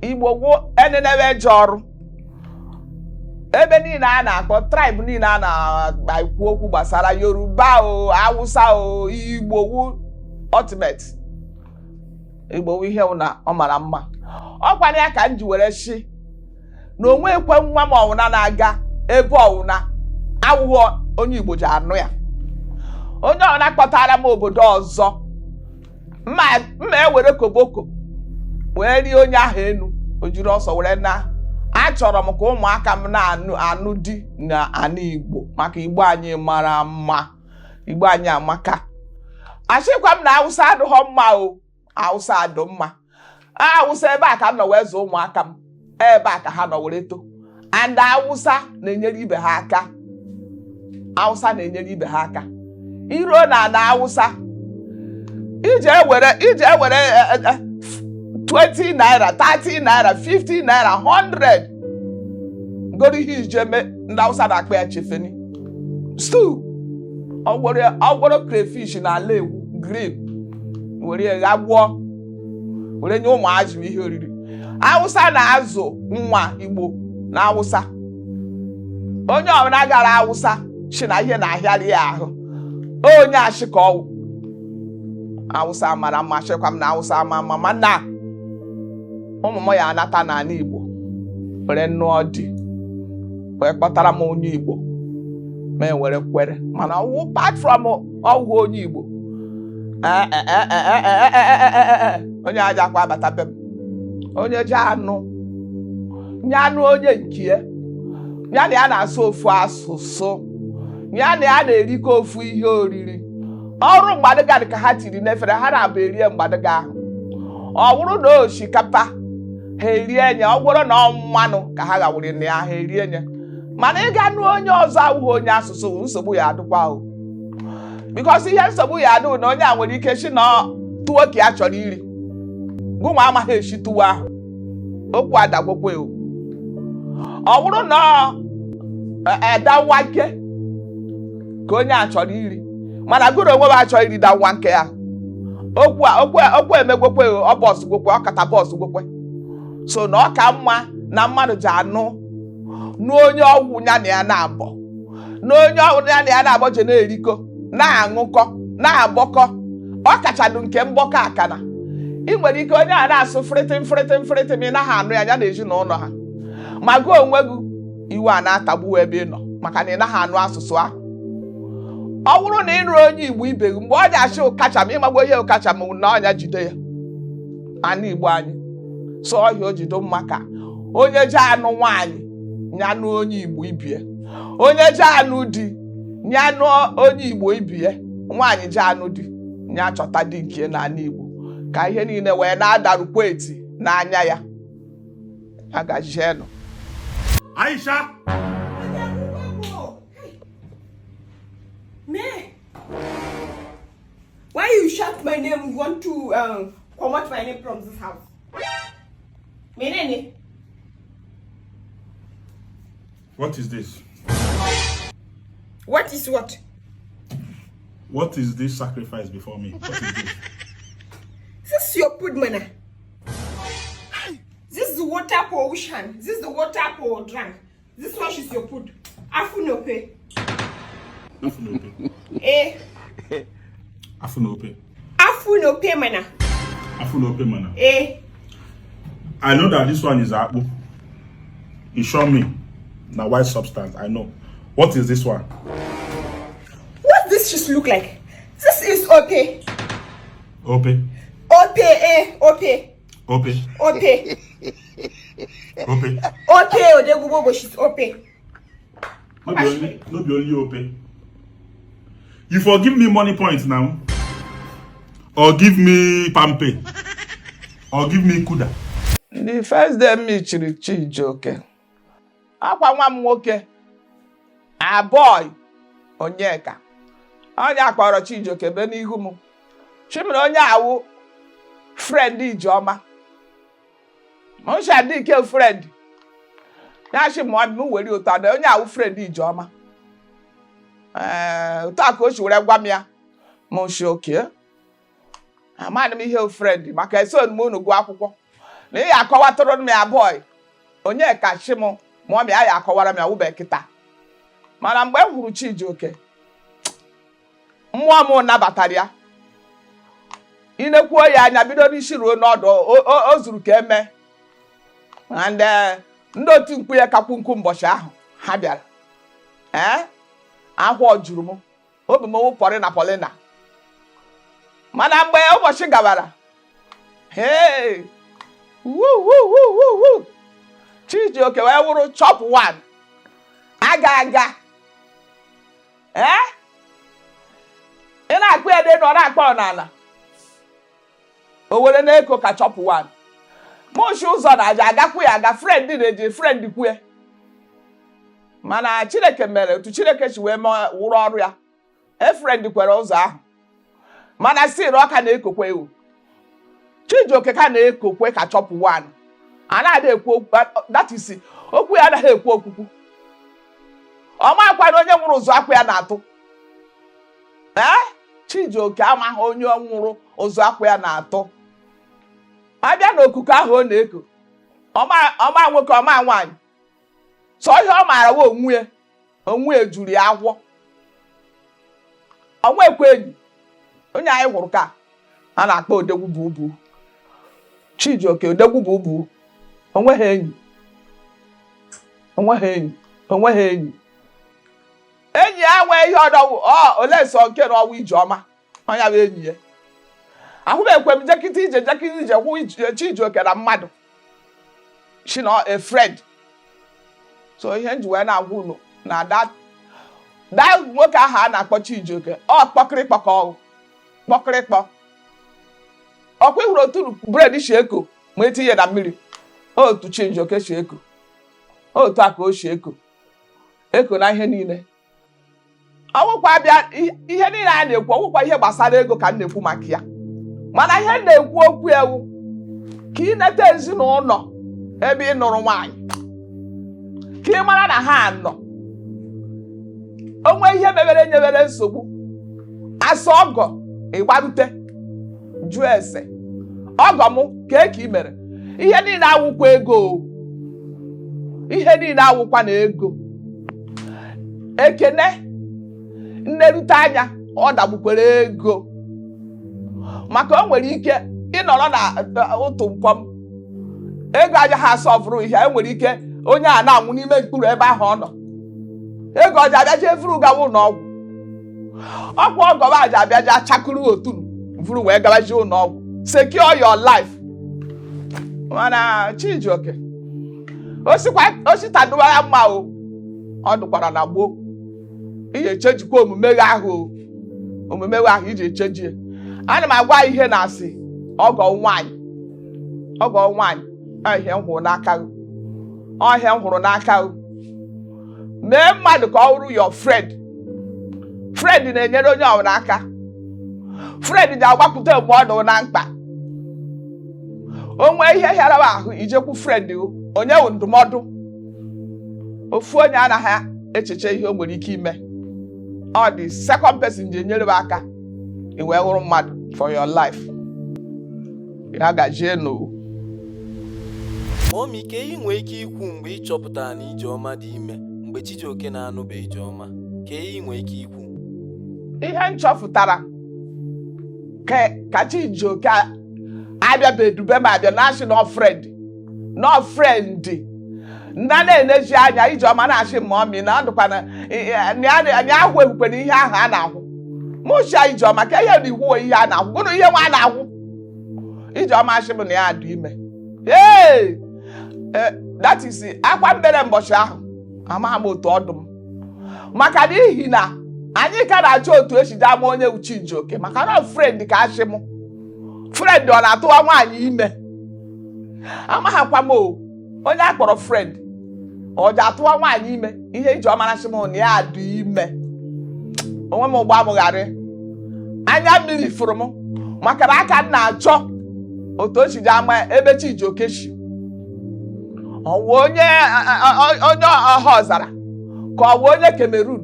Igbo wo enenewe joru ebe niile a na-akpọ tribe niile a na-ekwu okwu gbasara Yoruba o Hausa o Igbo wu ultimate Igbo wu ihe na ọ mara mma ọkwana ya ka m ji were shi na onwe ekwe nwa m ọwụna na-aga ebe ọwụna awụghọ onye Igbo ji anụ ya onye ọwụna kpọtara m obodo ọzọ mma ewere koboko wee rie onye ahụ enu o jiri ọsọ were na achọrọ m ka ụmụaka m na-anụ di na ana Igbo maka Igbo anyị mara mma Igbo anyị amaka achịkwa m na Hausa adịghọ mma o Hausa adị mma Hausa ebe a ka m nọ wee zụ ụmụaka m ebe a ka ha nọ were to and Hausa na-enyere ibe ha aka Hausa na-enyere ibe ha aka iro na Hausa ije ewere 20 naira 30 naira 50 naira 100 goro ihe ijeme ndị Hausa na-akpọ ya chefeni stew ọgwọrọ crayfish na ala ewu green were ya gwụọ were nye ụmụ azụ ihe oriri Hausa na-azụ nwa Igbo na Hausa onye ọbụla gara Hausa si na ihe na-ahịarị ya ahụ onye ashịka ọwụ Hausa mara mma chekwa m na Hausa ama mma mana ụmụ m ya anata n'ala Igbo were nnụọ dị wee kpọtara m onye Igbo ma were kwere mana apart from ọgwụ onye Igbo onye aja akwa abata be m onye ji anụ nyanụ onye nke ya na ya na-asụ ofu asụsụ ya na ya na-erikọ ofu ihe oriri ọrụ mgbadịga dị ka ha tiri n'efere ha na-abụ erie mgbadịga ahụ ọ bụrụ na osikapa ha erie nye ọ bụrụ na mmanụ ka ha gawere na ya ha erie nye mana ịga nụ onye ọzọ awụghị onye asụsụ nsogbu ya adịkwa ahụ bikọs ihe nsogbu ya adịghị na onye a nwere ike si na tuwo ka ya chọrọ iri gụnwa amaghị esi tuwo ahụ okwu adagwokwe ọ bụrụ na edanwake ka onye a chọrọ iri mana gụrụ onwe m achọ iri danwa nke ya okwu emegwekwe ọ bọs gwekwe ọ kata bọs gwekwe so na ọ ka mma na mmadụ ji anụ n'onye ọgwụ ya na ya na-abọ n'onye ọgwụ ya na ya na-abọ je na-erikọ na-aṅụkọ na-agbọkọ ọ kachadụ nke mgbọkọ akana ị nwere ike onye a na-asụ fịrịtịm ị naghị anụ ya ya na ezinụlọ ha ma gụọ onwe gị iwu a na-atagbu ebe ị nọ maka na ị naghị anụ asụsụ ahụ ọ bụrụ na ị nụrụ onye Igbo ibe gị mgbe ọ ji-achị ụkacha m ịmagbo ihe ụkacha m na ọnya jide ya ana Igbo anyị so ọhịa o jido mma ka onye ji anụ nwaanyị nyanụ onye Igbo ibie onye ji anụ di nyanụ onye Igbo ibie nwaanyị ji anụ di nya chọta di nke n'ala Igbo ka ihe niile wee na-adarukwa eti n'anya ya agajienụ Aisha. Me? Why you shout my name? You want to promote my name from this house? Menene? What is this? What is what? What is this sacrifice before me? What is this? This is your food, mana. This is the water for ocean. This is the water for drink. This one is your food. Afunope. Afunope. Eh? Afunope. Afunope, mana. Afunope, mana. Eh? I know that this one is apple. You show me. Now white substance, I know. What is this one? What this just look like? This is Ope. Ope. Ope, eh? Ope. Ope. Ope. Ope. Ope, Odegubo, she's Ope. No be only Ope. You forgive me money points now. Or give me pampe. Or give me kuda. The first day me chiri Chijioke. Akwa nwa m nwoke. A boy. Onyeka. Onye akpọrọ Chijioke be n'ihu m. Chimere onye awụ friend Ijeọma. Mo sha dị ke friend. Ya shi mo m were ụtọ na onye awụ friend Ijeọma. Ụtọ aka o shi were gwa m ya. Mo shi okay. Amadị m ihe friend maka eso m unu gụọ akwụkwọ. na ya akọwatụrụ m ya boy onye ka chi m ma ọ ya akọwara m ya wube kịta mana mgbe m hụrụ Chijioke mmụọ m nabatara ya inekwuo ya anya bido n'isi ruo n'ọdụ o zuru ka eme and ndị otu mkpu ya kakwu nkwu mbọchị ahụ ha bịara ahụ juru m obi m wụpọrị na Paulina mana mgbe ụbọchị gabara hey Chijioke wee wụrụ chop one aga ị na-akpụ ya dị nọ na-akpọ n'ala o were na-eko ka chop one moshi ụzọ na-aja agakwu ya aga friend na-eji friend kwue mana Chineke mere otu Chineke si wee wụrụ ọrụ ya friend kwere ụzọ ahụ mana siri ọka na-ekokwe ewu Chijioke ka na-ekokwe ka chop one a na-ada ekwu that is okwu ya anaghị ekwu okwukwu ọmakwa na onye nwụrụ ụzọ akwa ya na-atụ Chijioke amaghị onye nwụrụ ụzọ akwa ya na-atụ abịa n'okuku ahụ ọ na-eko ọma nwoke ọma nwaanyị sọ ihe ọ maara wa onwe juru ya agwọ ọnwa ekwe enyi onye anyị hụrụ ka a na-akpọ odegwu bubu Chijioke odegwu bubu onweghị enyi enyi ya nwee ihe ọdọwụ ole nsọ nke na ọwụ Ijeọma onye bụ enyi ya ahụbekwe m jekịta ije hụ Chijioke na mmadụ she not a friend so ihe nji wee na-agwa unu na that nwoke ahụ a na-akpọ Chijioke kpọkịrịkpọ ka kpọkịrịkpọ ọkwa ịhụrụ otu bred si eko ma etinye na mmiri otu Chijioke si eko otu a ka o si eko na ihe niile ọwụkwa abịa ihe niile a na-ekwu ọwụkwa ihe gbasara ego ka m na-ekwu maka ya mana ihe na-ekwu okwu ewu ka ị neta ezinụlọ ebe ị nụrụ nwaanyị ka ị mara na ha nọ onwe ihe nyewere nsogbu asa ọgọ ịgbarute jụọ ese ọgọ m ka ị mere ihe niile awụkwa ego ihe niile awụkwa na ego ekene nnerute anya ọ dagbukwere ego maka o nwere ike ịnọrọ na otu nkwọm ego aja ha asọvụrụ ihe enwere ike onye a na-anwụ n'ime mkpụrụ ebe ahụ ọ nọ ego ọja abịaje vụrụ gawa ụlọọgwụ ọkwa ọgọba aja abịaje achakụrụ otu vụrụ wee gabaji ụlọọgwụ secure your life mana Chijioke ositaduwara mma ọ dụkwara na gboo iji echejikwa omume ahụ iji echejie ana m agwa ihe na-asị ọgọ nwaanyị ihe m hụrụ n'aka mee mmadụ ka ọ wụrụ your friend na-enyere onye ọbụla aka friend ji agbapụta mgbe ọ nọ na mkpa o nwee ihe hịara ahụ ijekwu friend onye wụ ndụmọdụ ofu onye anaghị echeche ihe o nwere ike ime ọ dị second person ji enyere m aka i wee hụrụ mmadụ for your life ya gajie n'o Mọmi, ka ị nwee ike ikwu mgbe ị chọpụtara na Ijeọma dị ime mgbe Chijioke na-anụbe Ijeọma ka ị nwee ike ikwu ihe m chọpụtara ka Chijioke abịabedube m abịa national friend nna na-eneji anya Ijeọma na-achị mọmi na ndụkwana anyị ahụ ekwukwere ihe ahụ a na-ahụ mụcha Ijeọma ka ihe na iwu ihe a na-ahụ gụrụ ihe nwa a na-ahụ Ijeọma achị m na ya dị ime that is akwa mbere mbọchị ahụ amaghị m otu ọdụ m maka n'ihi na anyị ka na-achọ otu esi jee ama onye Chijioke maka na friend ka achị m friend ọ na-atụwa nwaanyị ime amaghakwa m onye akpọrọ friend ọ ji atụwa nwaanyị ime ihe Ijeọma achị m na ya dị ime onwe m ụgbọ amụgharị anya mmiri fụrụ m maka na aka m na-achọ otu o si jee ama ebe Chijioke si ọwụ onye ọha ọzara ka ọ wụ onye Cameroon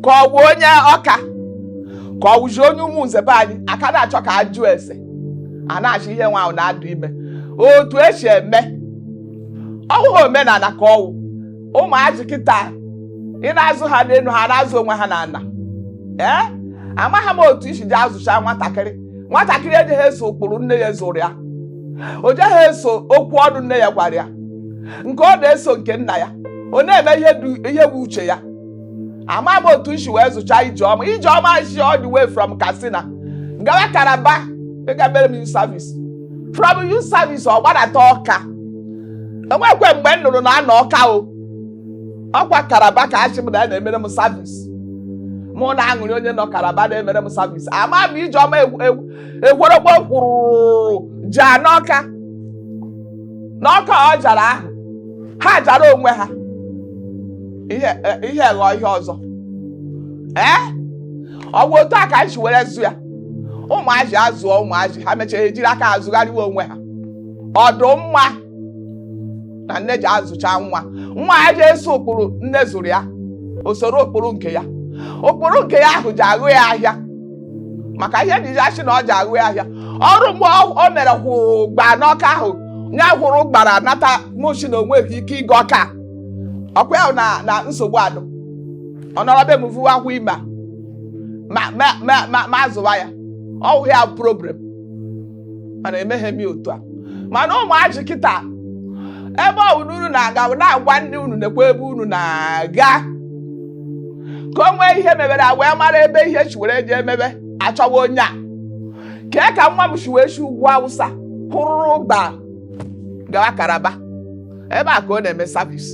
ka ọ wụ onye ọka ka ọ wụzi onye ụmụ nzebe anyị aka na-achọ ka ajụ ese a na-achọ ihe nwa ahụ na-adụ ime otu esi eme ọhụụ omenala ka ọwụ ụmụazị kịta ị na-azụ ha n'elu ha na-azụ onwe ha n'ala amaghị m otu isi ji azụcha nwatakịrị ejeghị eso ụkpụrụ nne ya zụrụ ya o jeghị eso okwu ọnụ nne ya gwara ya nke ọ na-eso nke nna ya ọ na-eme ihe bụ uche ya ama m otu isi wee zụcha Ijeọma shi all the way from Katsina gawa Calabar ịga mere m youth service from youth service ọ gbadata Ọka enwekwe mgbe m nụrụ na a na Ọka o ọkwa Calabar ka achị m na ya na-emere m service mụ na aṅụrị onye nọ Calabar na-emere m service ama m Ijeọma egwerogbo kwụrụ jaa n'Ọka ọ jara ahụ ha jara onwe ha ihe ghọọ ihe ọzọ ọ bụ otu a ka anyị si were zụ ya ụmụazị azụọ ụmụazị ha mechaa ejiri aka azụgharịwa onwe ha ọdụmma na nne ji azụcha nwa ya ji eso ụkpụrụ nne zụrụ ya usoro ụkpụrụ nke ya ahụ ji aghụ ya ahịa maka ihe ji achị na ọ ji aghụ ya ahịa ọrụ mgbe o mere hụrụ gbaa n'Ọka ahụ nya hụrụ gbara nata mụchi na onweghị ike ịga Ọka ọkwa ya na nsogbu adụ ọ nọrọ be m vụwahụ ime ma azụwa ya ọwụ ya problem mana emeghe m otu a mana ụmụazị kịta ebe unu na-aga na-agwa ndị unu nekwa ebe unu na-aga ka o nwee ihe mebere wee mara ebe ihe chiwere eji emebe achọwa onye a kee ka nwa m chiwee shi ugwu Awụsa hụrụ gba gawa Calabar ebe a ka ọ na-eme service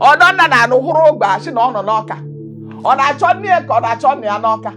Ọdọnna na-anụ hụrụ ụgba si na ọ nọ n'Ọka ọ na-achọ nne ya ka ọ na-achọ nna ya n'Ọka